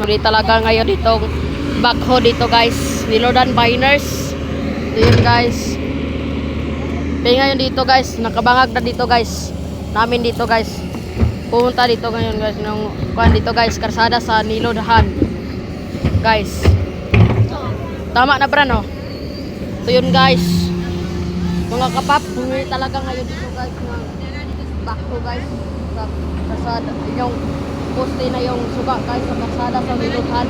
Hindi talaga ngayon ditong backhoe dito guys. Nilodan Biners. Ito yun guys. Kaya ngayon dito guys. Nakabangag na dito guys. Namin dito guys. Pumunta dito ngayon guys. Nung kuhan dito guys. Karsada sa Nilodahan. Guys. Tama na bra no? Ito yun guys. Mga kapap. Hindi talaga ngayon dito guys. Backhoe guys. Sa karsada. Yung poste na yung suga guys sa karsada sa Nilodahan.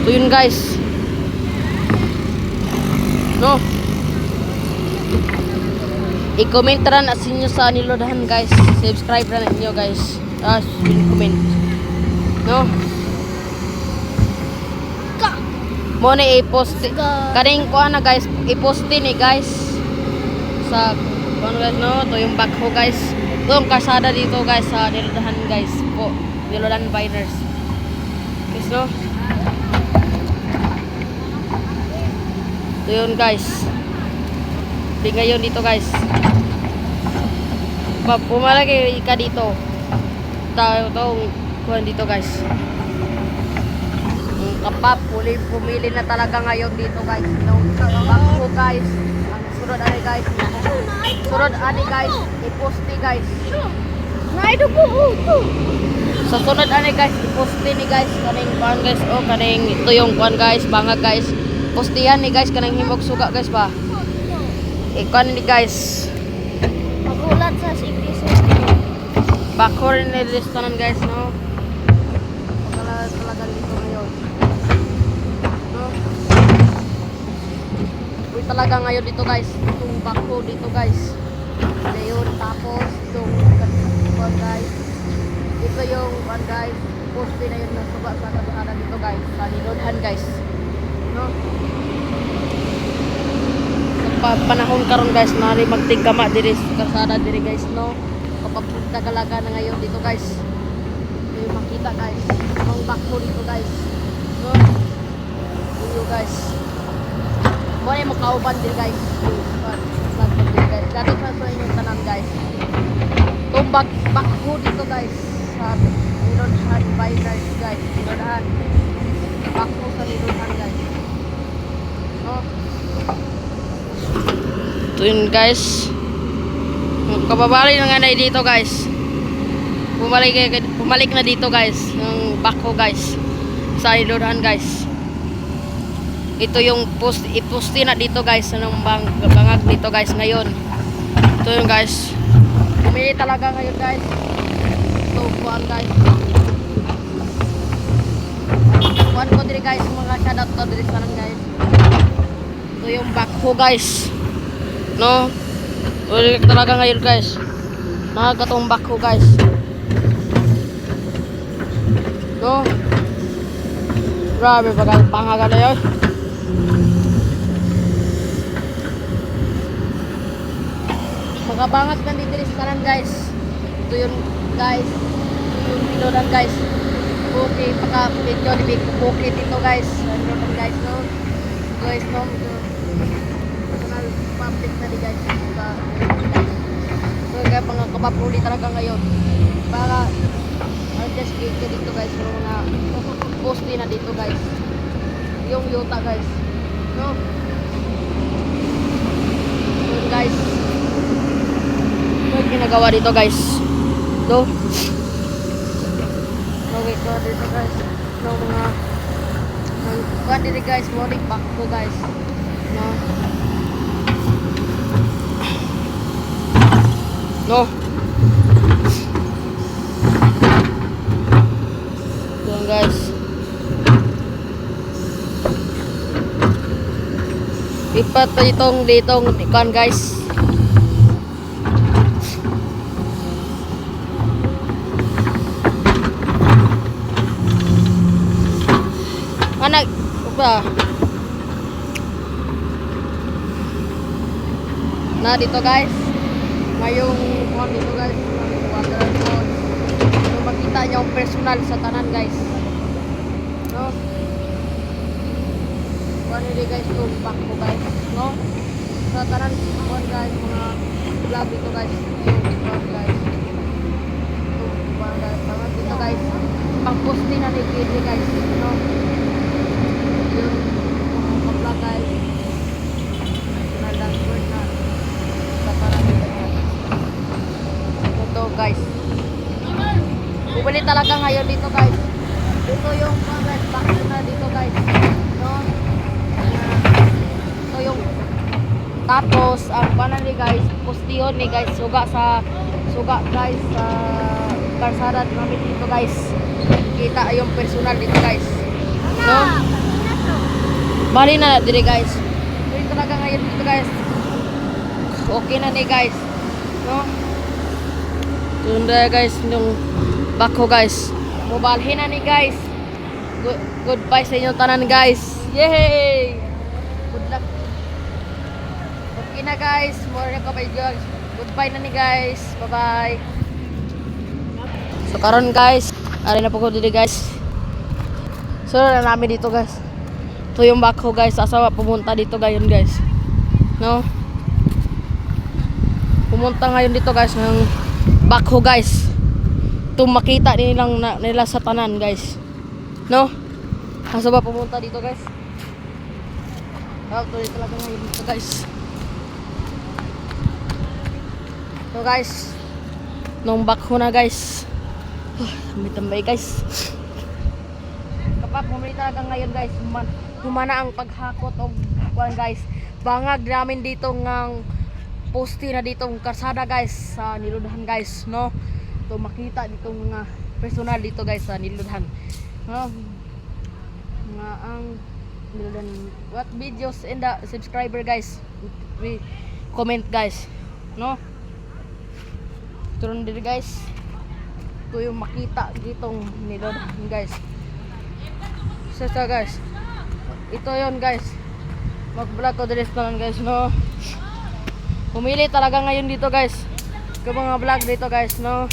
So yun guys. No. I-comment ran as inyo sa Nilodahan guys. Subscribe ran inyo guys. Comment. No. Mo ni i-post kaning ko na guys. I-post ni guys sa ano guys no, to yung backhoe guys. Itong karsada dito guys sa Nilodahan guys po. Nilodahan Biners. Guys no. Ito yun guys. Di ngayon dito guys. Pumalagi ka dito. Itong kuhan dito guys. Kapap, pumili na talaga ngayon dito guys. Itong backhoe guys. Ang sunod ani guys. Sunod ani guys. I-poste guys. Naido po. Sa sunod ani guys. I-poste ni guys. Kaning kuhan guys. O kaning ito yung kuhan guys. Bangag guys. Postihan ni guys. Kanang himog suga guys ba. Kuhan ni guys. Magulat sa siglis. Backhoe ni restaurant guys no. Talaga dito ngayon. No. Uy talaga ngayon dito guys. Itong backhoe dito guys. Ngayon tapos itong kuhan guys. Ito yung kuhan guys. Poste na yun na suba sa karsada dito guys. Sa Nilodahan guys. No. Panahon karon guys nari magtigama diri sa karsada diri guys no. Papunta kalaga na ngayon dito guys. May makita guys. Ang backhoe dito guys. No. Dito guys. Mo ni mo kauban diri guys. Guys. Dato sa inyong tanan guys. Itong backhoe dito guys. Sa Nilodahan Biners guys. Nilodahan. Backhoe sa Nilodahan guys. No. Ito yun guys. Kababalik na nga na dito guys. Pumalik na dito guys. Yung backhoe guys. Sa Nilodahan guys. Ito yung iposte na dito guys. Anong bangag dito guys ngayon. Ito yun guys. Pumili talaga ngayon guys. Ito kuhan guys. Kuhan ko diri guys. Mga shoutout ko diri sa lang guys. Ito yung backhoe guys. No. Ulit talaga ngayon guys. Nakakatong backhoe guys. No. Grabe pangaga na yun. Magabangag na dito sa kanan guys. Ito yun guys. Ito yung Nilodahan guys. Okay, paka-video ni Big okay dito guys. Nilodahan guys no. Guys no. Personal public na di guys. So kaya mga kapapuli talaga ngayon. Para just dito guys. Pero mga poste na dito guys. Yung yuta guys. No. So guys. Ito ginagawa dito guys. No. Okay, so dito guys. No mga kuhan dito guys. Morning backhoe guys. No. No. Doon guys. Ipat pa ditong ikan guys. Anak, apa? Nah dito guys. Ngayong kuhan dito guys, water fall. So makita niyo ang personal sa tanan guys. No? Kuhan dito guys, itong backhoe guys. No? Sa tanan kuhan guys, mga vlog dito guys. Yung kuhan guys. Itong kuhan guys. Tanan dito guys. pang-poste na ni Kid guys. No? Yung mga vlog guys. Na dashboard na. Sa parang ito guys. Bumili talaga ngayon dito guys. Ito yung guys, bakit na dito guys. No? Ito yung tapos ang panan ni guys, postihon ni guys, suga guys sa kalsada namin dito guys. Kita yung personal dito guys. No? Bali na dire guys. Ito talaga ngayon dito guys. Okay na ni guys. No? Tunda guys yung bako guys. Mobalhin na ni guys. Goodbye sa inyo tanan guys. Yay! Good luck. Okay na guys. More na ko guys. Goodbye na ni guys. Bye-bye. So karon guys, ari na po ko dito guys. So na namin dito guys. Ito yung bako guys. Asawa pumunta dito ngayon guys. No? Pumunta ngayon dito guys ng bako guys. Ito makita nila sa tanan guys. No? Asa ba pumunta dito guys? Ito talaga ngayon dito guys. So guys, nung bako na guys. May tambay guys. Kapag bumili talaga ngayon guys, humana ang paghakot o kuwan guys. Bangag namin dito ngang poste na ditong karsada guys sa Niludhan guys, no? To makita dito mga personal dito guys sa Niludhan. No? Nga ang Niludhan what videos and the subscriber guys. We comment guys, no? Turun dito guys. Ito yung makita ditong Niludhan guys. So guys. Ito yon guys. Mag-vlog ko dito guys, no? Pumili talaga ngayon dito guys. Yung mga vlog dito guys, no?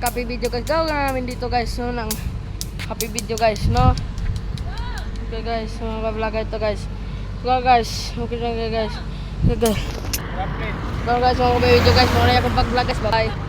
Copy video guys. Gawin namin dito guys, no? Ng copy video guys, no? Okay guys, mga vlog ito guys. So guys, okay lang guys. Okay guys. So guys, mga video guys. Mga na akong pag-vlog guys. Bye.